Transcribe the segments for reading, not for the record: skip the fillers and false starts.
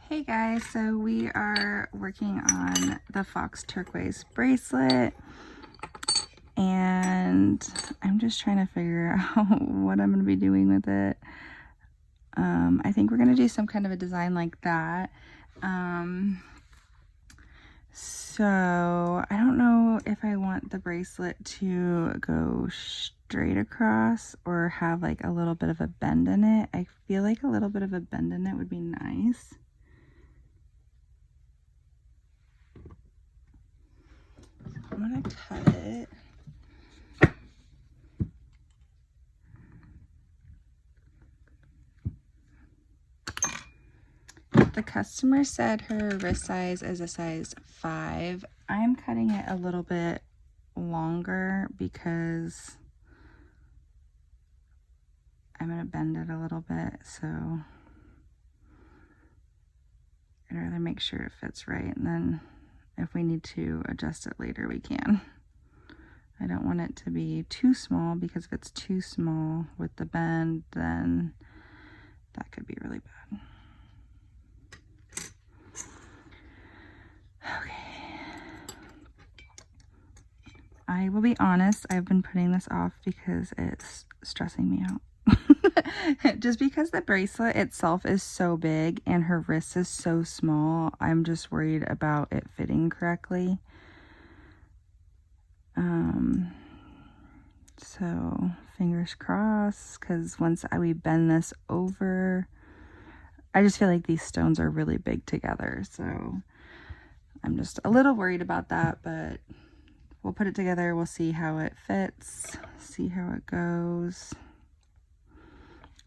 Hey guys, so we are working on the Fox turquoise bracelet and I'm just trying to figure out what I'm going to be doing with it. I think we're going to do some kind of a design like that. So I don't know if I want the bracelet to go straight across or have like a little bit of a bend in it. I feel like a little bit of a bend in it would be nice. I'm gonna cut it. The customer said her wrist size is a size 5. I'm cutting it a little bit longer because I'm gonna bend it a little bit, so I'd rather make sure it fits right, and then if we need to adjust it later, we can. I don't want it to be too small, because if it's too small with the bend, then that could be really bad. Okay. I will be honest, I've been putting this off because it's stressing me out. Just because the bracelet itself is so big and her wrist is so small, I'm just worried about it fitting correctly. So fingers crossed, because once we bend this over, I just feel like these stones are really big together, so I'm just a little worried about that, but we'll put it together, we'll see how it fits, see how it goes.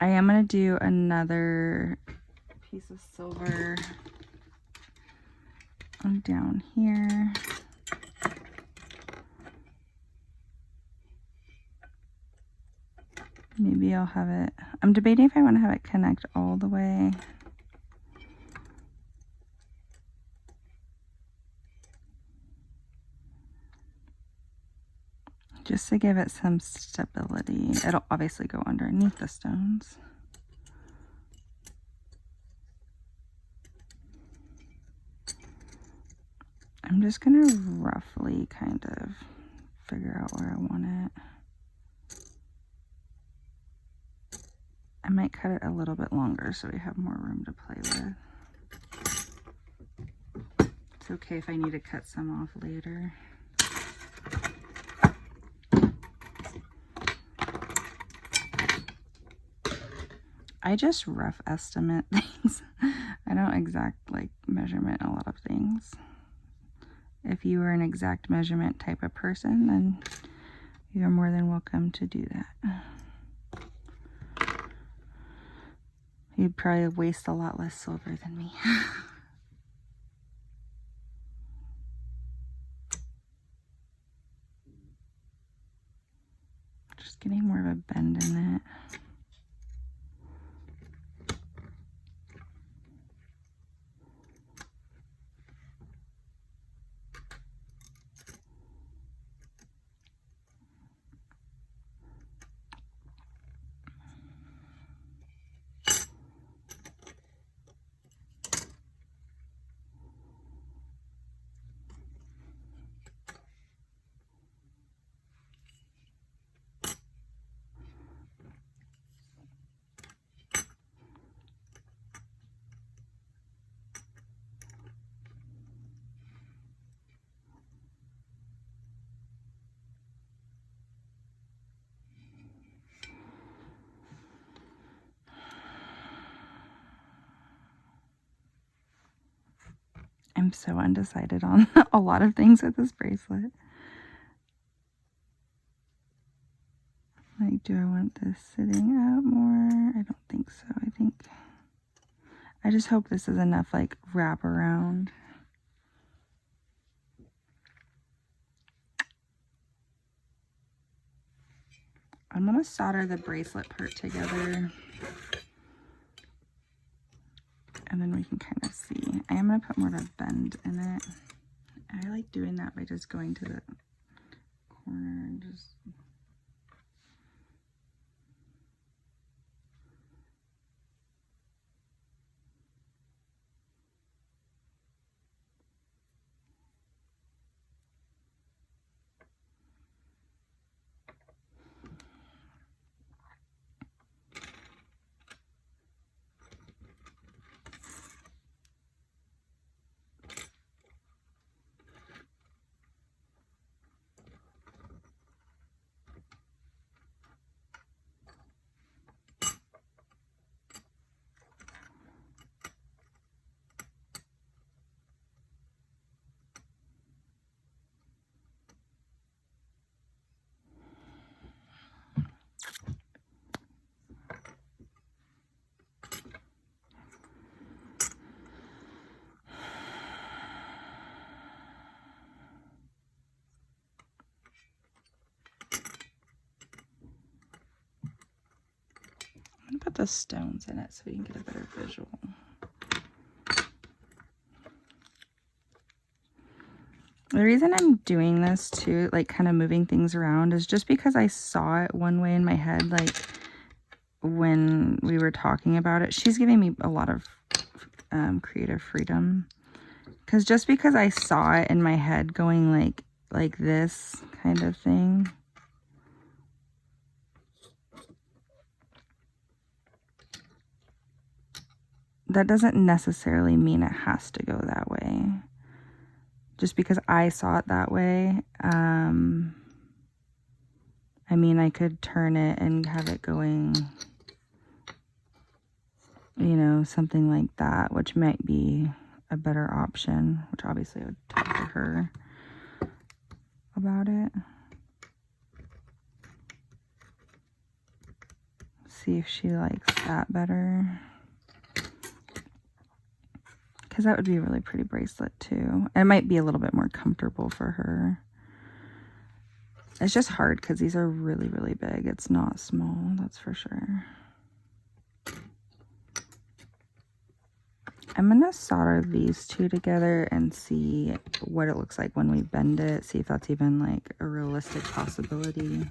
I am going to do another piece of silver down here. Maybe I'll have it, I'm debating if I want to have it connect all the way. Just to give it some stability. It'll obviously go underneath the stones. I'm just gonna roughly kind of figure out where I want it. I might cut it a little bit longer so we have more room to play with. It's okay if I need to cut some off later. I just rough estimate things. I don't exact like measurement a lot of things. If you are an exact measurement type of person, then you're more than welcome to do that. You'd probably waste a lot less silver than me. Just getting more of a bend in it. I'm so undecided on a lot of things with this bracelet. Like, do I want this sitting out more? I don't think so. I just hope this is enough like wrap around. I'm gonna solder the bracelet part together, and then we can kind of see. I am gonna put more of a bend in it. I like doing that by just going to the corner and just put the stones in it so we can get a better visual. The reason I'm doing this too, like kind of moving things around, is just because I saw it one way in my head, like when we were talking about it. She's giving me a lot of creative freedom, because just because I saw it in my head going like this kind of thing, that doesn't necessarily mean it has to go that way. Just because I saw it that way, I mean, I could turn it and have it going, you know, something like that, which might be a better option, which obviously I would talk to her about it. See if she likes that better. Because that would be a really pretty bracelet too. It might be a little bit more comfortable for her. It's just hard because these are really, really big. It's not small, that's for sure. I'm going to solder these two together and see what it looks like when we bend it. See if that's even like a realistic possibility.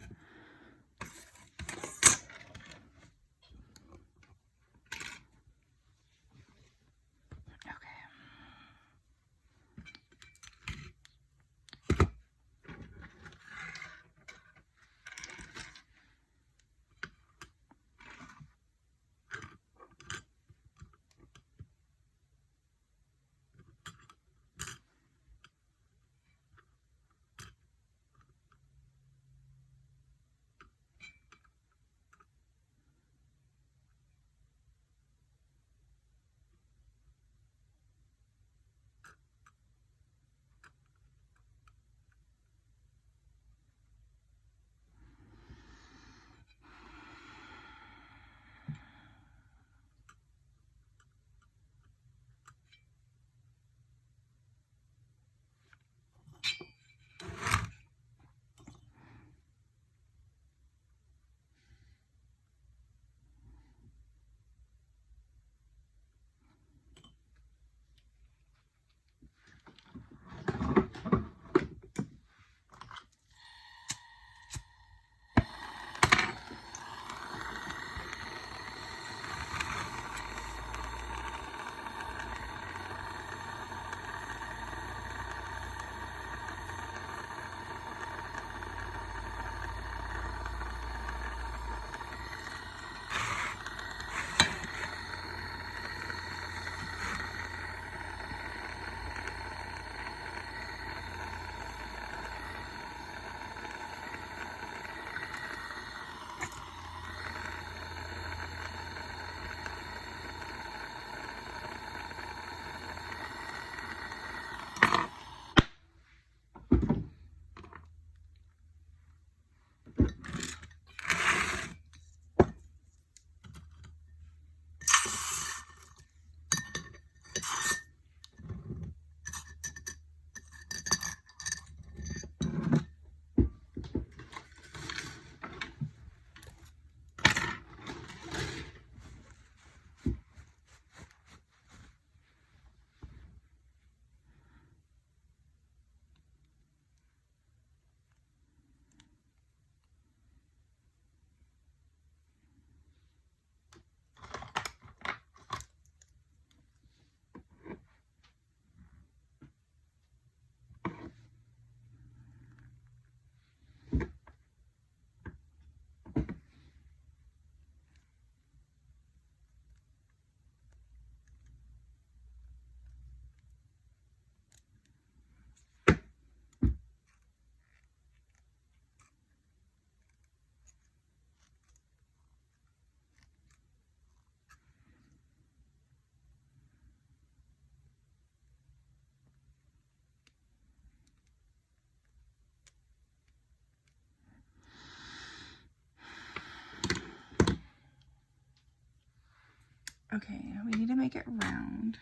Okay, we need to make it round.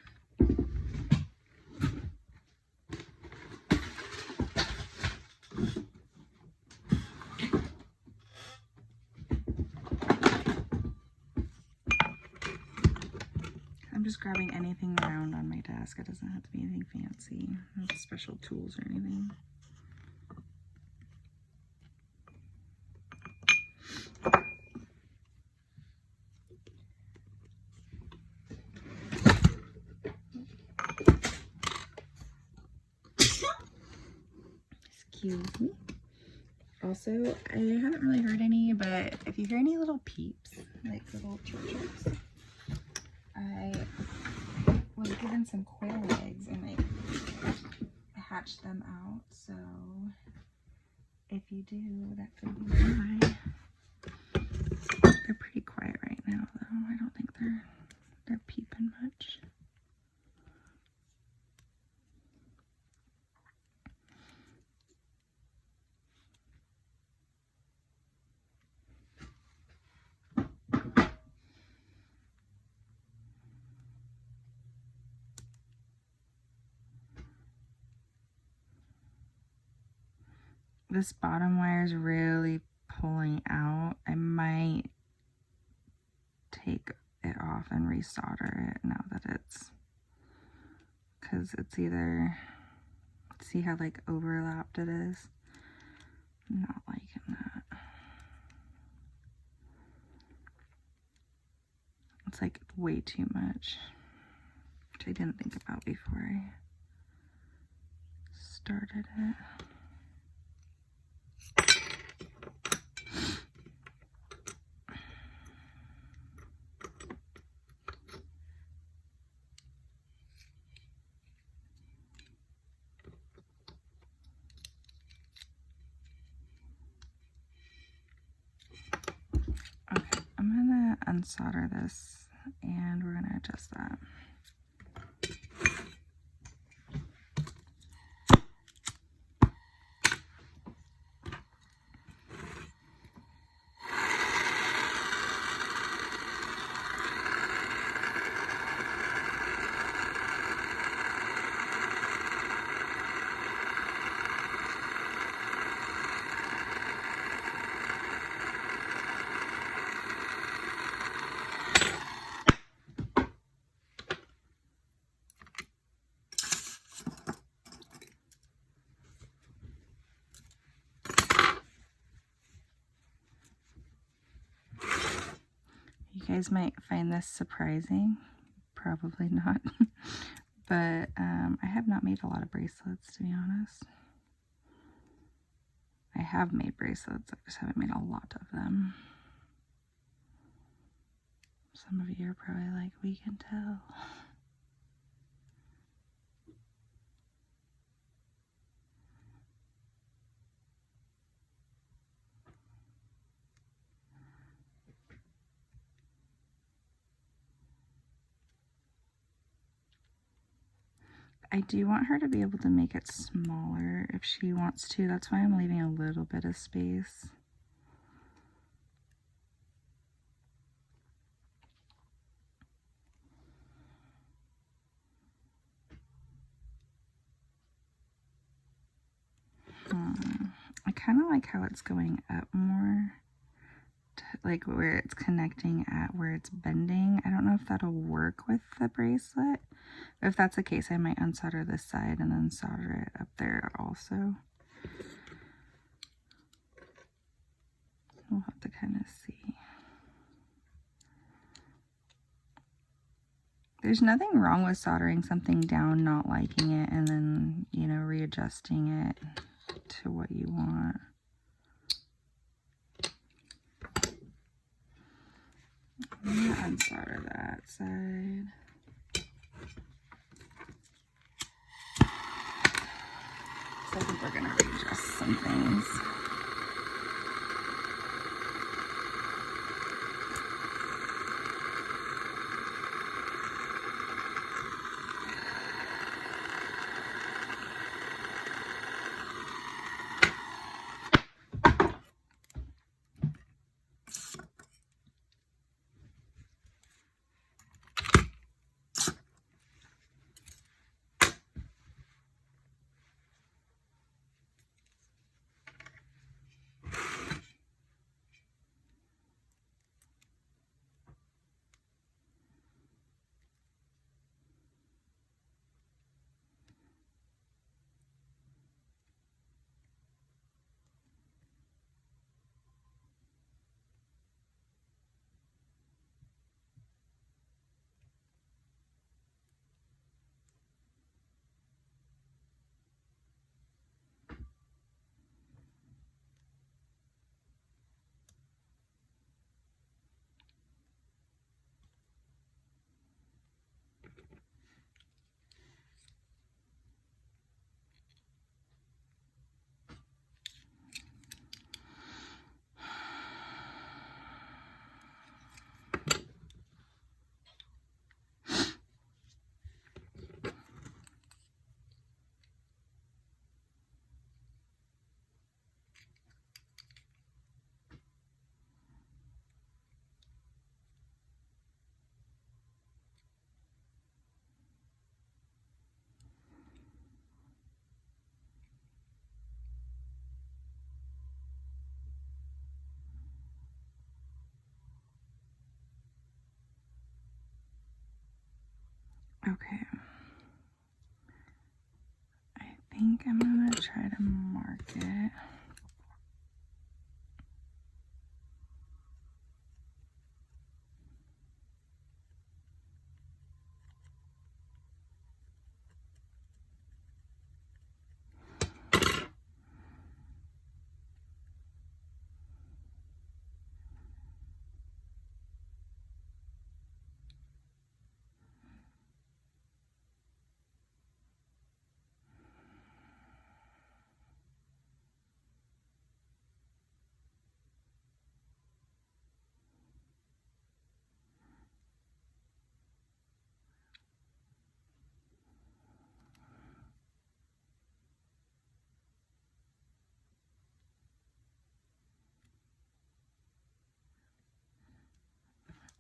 I'm just grabbing anything round on my desk. It doesn't have to be anything fancy. No special tools or anything. Excuse me. Also, I haven't really heard any, but if you hear any little peeps, like little chirps, I was given some quail eggs and I hatched them out. So if you do, that could be why. They're pretty quiet right now, though. I don't think they're peeping much. This bottom wire is really pulling out. I might take it off and resolder it now that it's, because it's either, see how like overlapped it is? I'm not liking that. It's like way too much, which I didn't think about before I started it. Okay, I'm gonna unsolder this and we're gonna adjust that. You guys might find this surprising, probably not, but I have not made a lot of bracelets, to be honest. I have made bracelets, I just haven't made a lot of them. Some of you are probably like, we can tell. I do want her to be able to make it smaller if she wants to. That's why I'm leaving a little bit of space. I kind of like how it's going up more, like where it's connecting at where it's bending. I don't know if that'll work with the bracelet. If that's the case, I might unsolder this side and then solder it up there also. We'll have to kind of see. There's nothing wrong with soldering something down, not liking it, and then, you know, readjusting it to what you want. I'm gonna unsolder that side. So I think we're gonna readjust some things. Okay. I think I'm gonna try to mark it.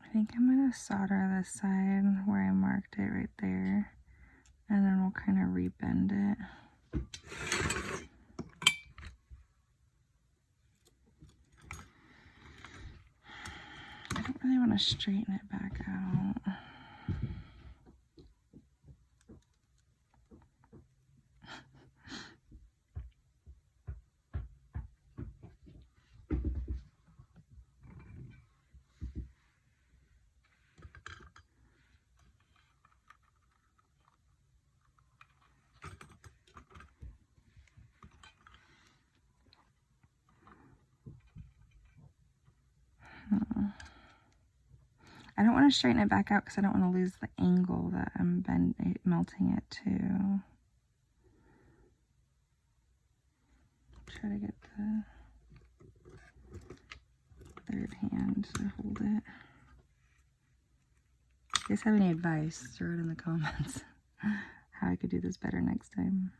I think I'm gonna solder this side where I marked it right there, and then we'll kind of rebend it. I don't really want to straighten it back out. I don't want to straighten it back out because I don't want to lose the angle that I'm melting it to. Try to get the third hand to hold it. If you guys have any advice, throw it in the comments how I could do this better next time.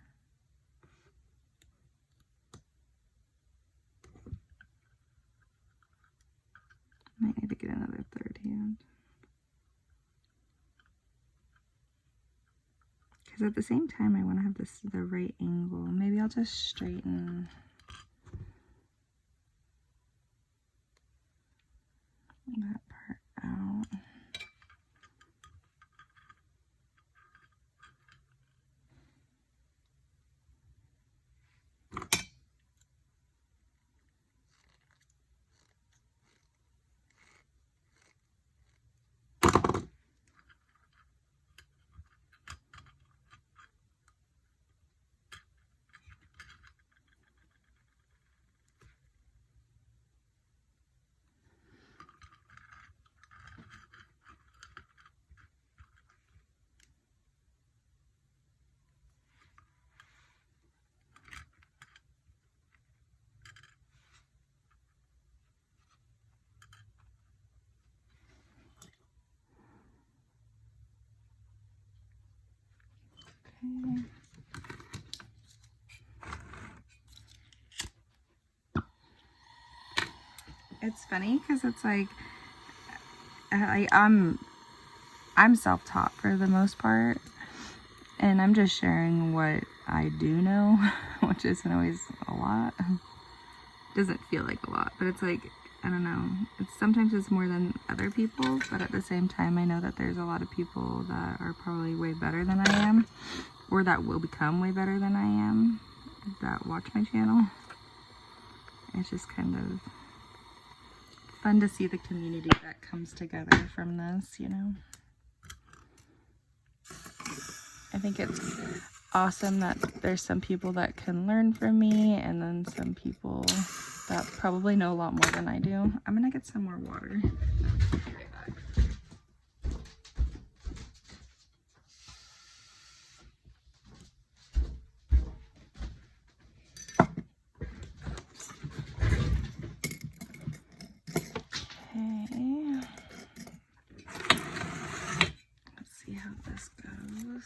Might need to get another third hand. Because at the same time, I want to have the right angle. Maybe I'll just straighten that part out. Okay. It's funny because it's like I'm self-taught for the most part, and I'm just sharing what I do know, which isn't always a lot. Doesn't feel like a lot, but it's like, I don't know, sometimes it's more than other people, but at the same time I know that there's a lot of people that are probably way better than I am, or that will become way better than I am, that watch my channel. It's just kind of fun to see the community that comes together from this, you know. I think it's awesome that there's some people that can learn from me, and then some people that probably know a lot more than I do. I'm gonna get some more water. Okay. Let's see how this goes.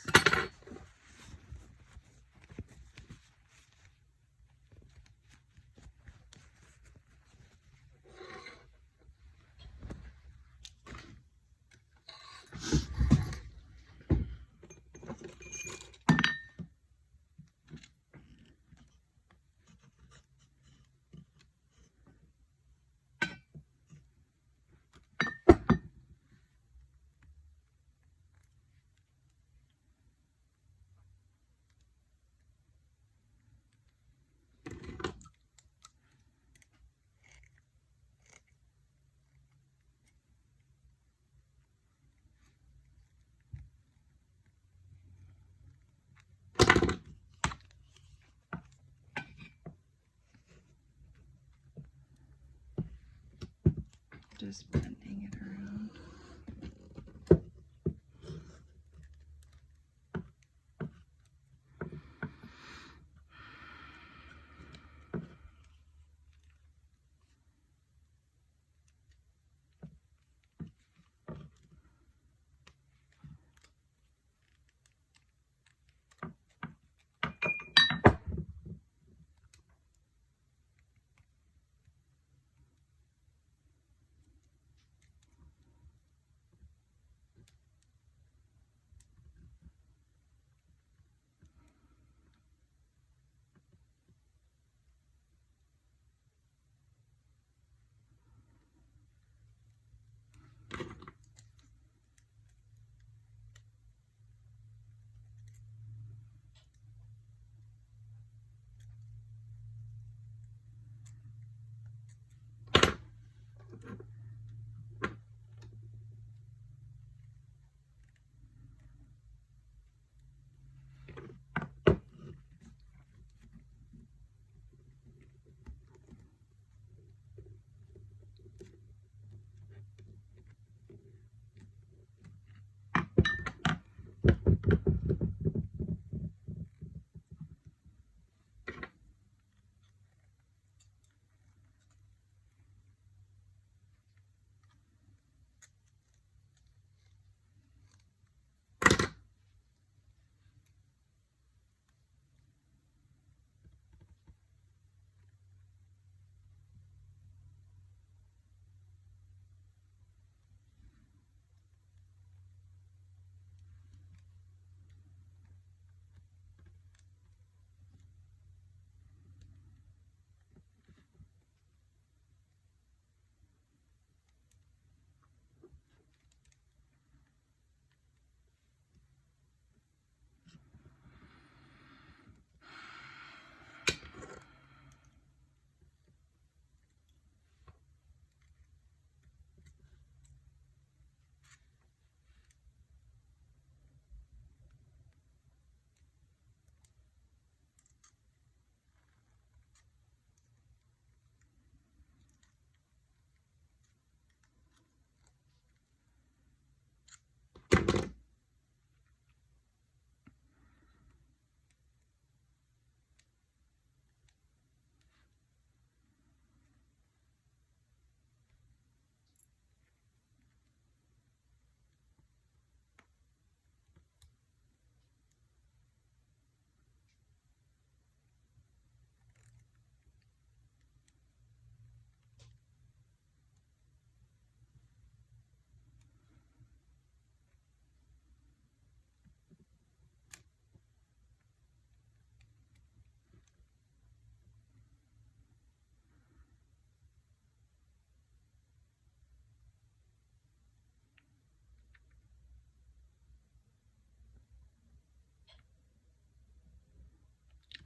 just bending it around.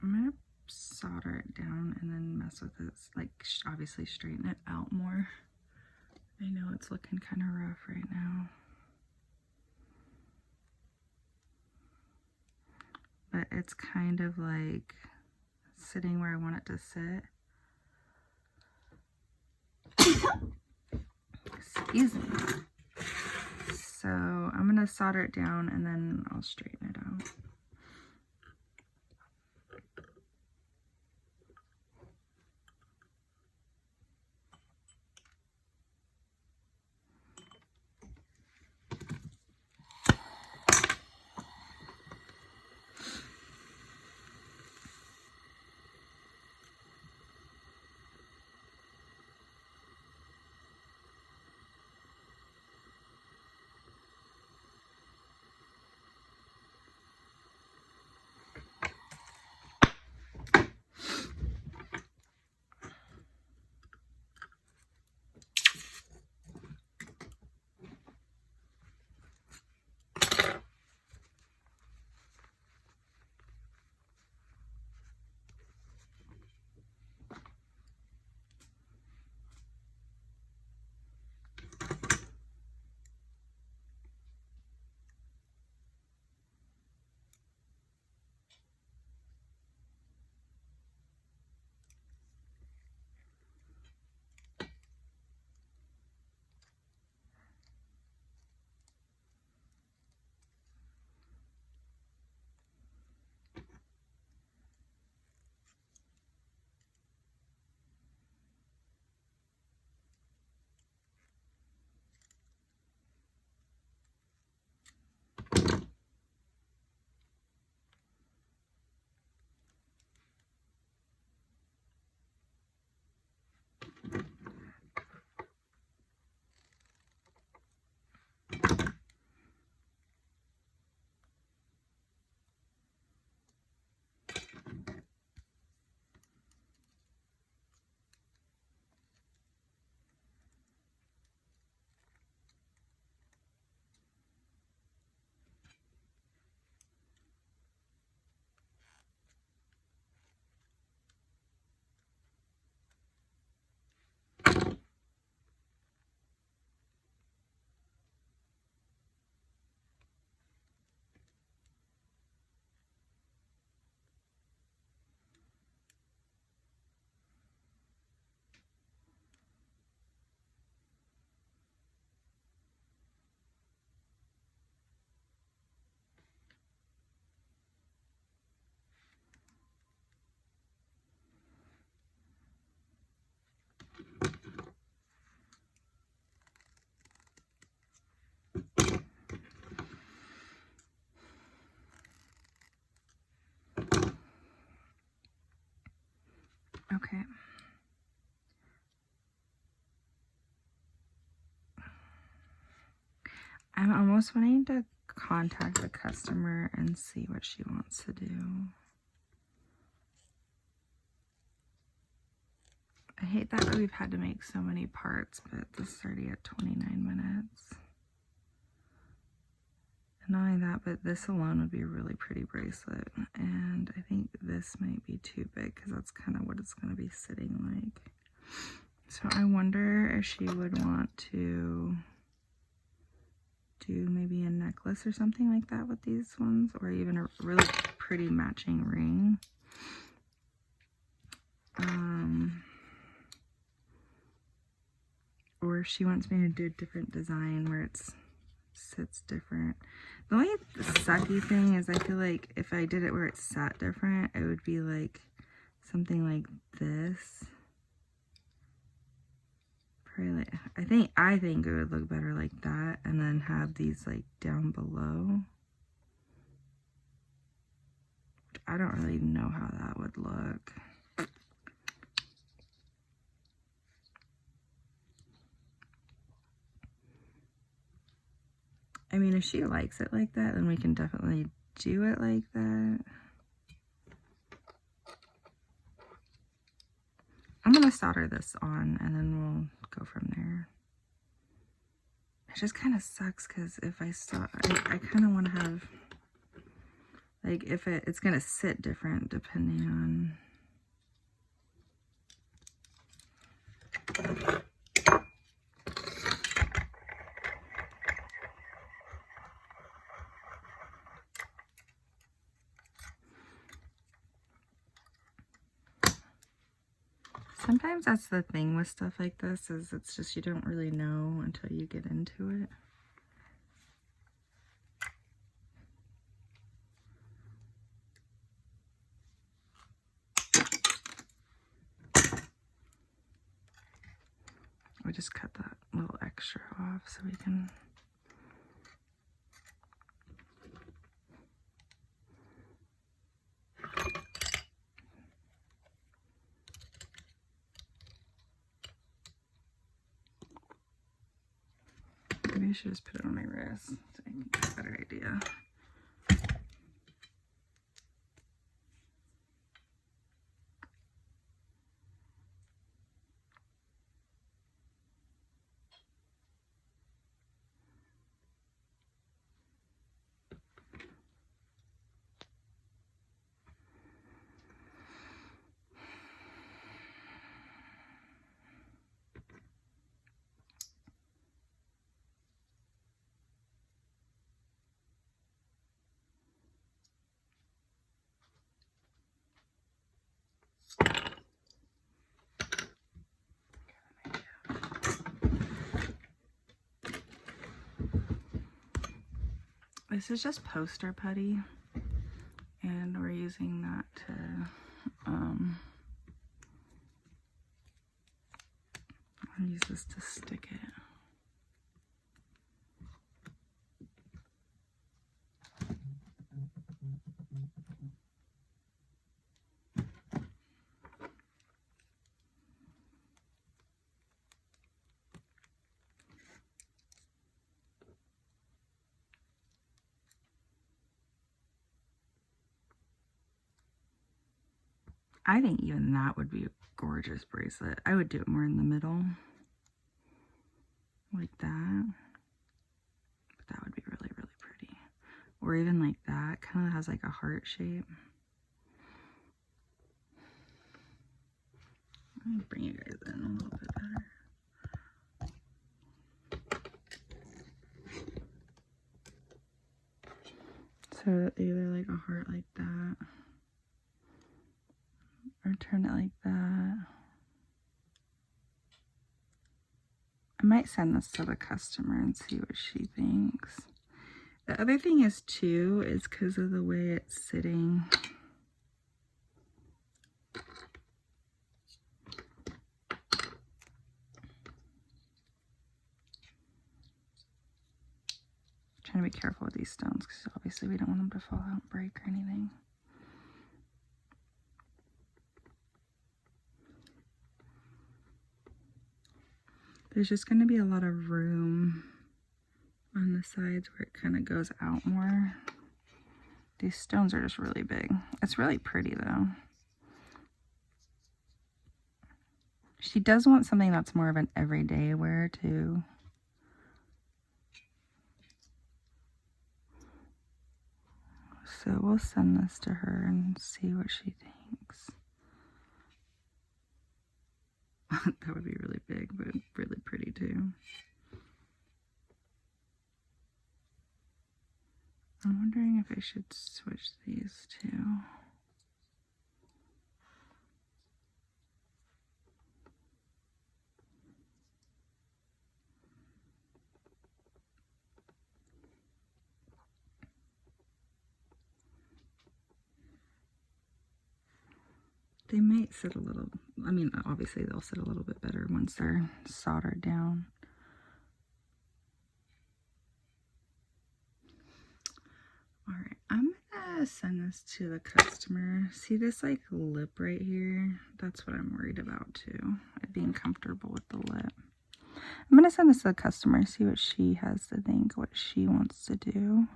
I'm gonna solder it down and then mess with it, like obviously straighten it out more. I know it's looking kind of rough right now, but it's kind of like sitting where I want it to sit. Excuse me. So I'm gonna solder it down and then I'll straighten it out. I'm almost wanting to contact the customer and see what she wants to do. I hate that we've had to make so many parts, but this is already at 29 minutes. And not only that, but this alone would be a really pretty bracelet. And I think this might be too big because that's kind of what it's going to be sitting like. So I wonder if she would want to do maybe a necklace or something like that with these ones, or even a really pretty matching ring. Or if she wants me to do a different design where it sits different. The only sucky thing is I feel like if I did it where it sat different, it would be like something like this. Probably like, I think it would look better like that, and then have these like down below. I don't really know how that would look. I mean, if she likes it like that, then we can definitely do it like that. I'm gonna solder this on and then we'll go from there. It just kind of sucks because if I kind of want to have, like, if it's gonna sit different depending on. Sometimes that's the thing with stuff like this, is it's just you don't really know until you get into it. We just cut that little extra off so we can. Maybe I should just put it on my wrist so I can get a better idea. This is just poster putty, and we're using that to I'll use this to stick it. I think even that would be a gorgeous bracelet. I would do it more in the middle, like that. But that would be really, really pretty. Or even like that, kind of has like a heart shape. Let me bring you guys in a little bit better. So either like a heart like that, or turn it like that. I might send this to the customer and see what she thinks. The other thing is too, is because of the way it's sitting. Trying to be careful with these stones because obviously we don't want them to fall out and break or anything. There's just going to be a lot of room on the sides where it kind of goes out more. These stones are just really big. It's really pretty though. She does want something that's more of an everyday wear too. So we'll send this to her and see what she thinks. That would be really big, but really pretty too. I'm wondering if I should switch these two. They might sit a little, I mean, obviously they'll sit a little bit better once they're soldered down. All right, I'm gonna send this to the customer. See this like lip right here? That's what I'm worried about too, being comfortable with the lip. I'm gonna send this to the customer, see what she has to think, what she wants to do.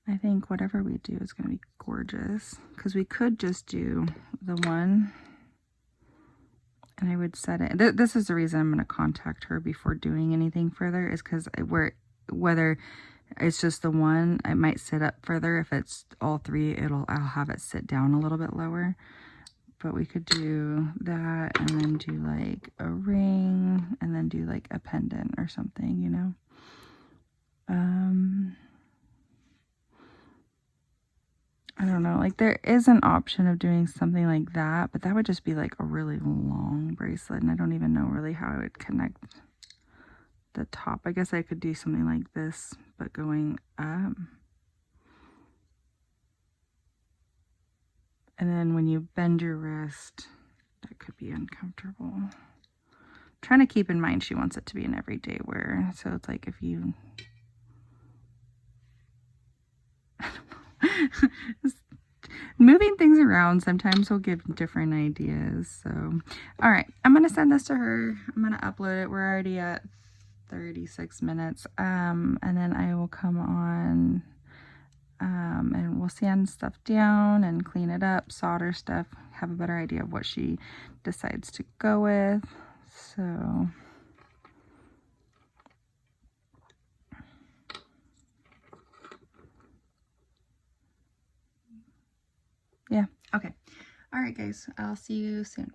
I think whatever we do is gonna be gorgeous, because we could just do the one and I would set it. This is the reason I'm gonna contact her before doing anything further, is because whether it's just the one, I might sit up further. If it's all three, I'll have it sit down a little bit lower. But we could do that and then do like a ring and then do like a pendant or something, you know. I don't know, like there is an option of doing something like that, but that would just be like a really long bracelet, and I don't even know really how I would connect the top. I guess I could do something like this, but going up. And then when you bend your wrist, that could be uncomfortable. I'm trying to keep in mind she wants it to be an everyday wear. So it's like if you... moving things around sometimes will give different ideas. So, all right, I'm going to send this to her. I'm going to upload it. We're already at 36 minutes. And then I will come on and we'll sand stuff down and clean it up, solder stuff, have a better idea of what she decides to go with. So yeah, okay. All right, guys, I'll see you soon.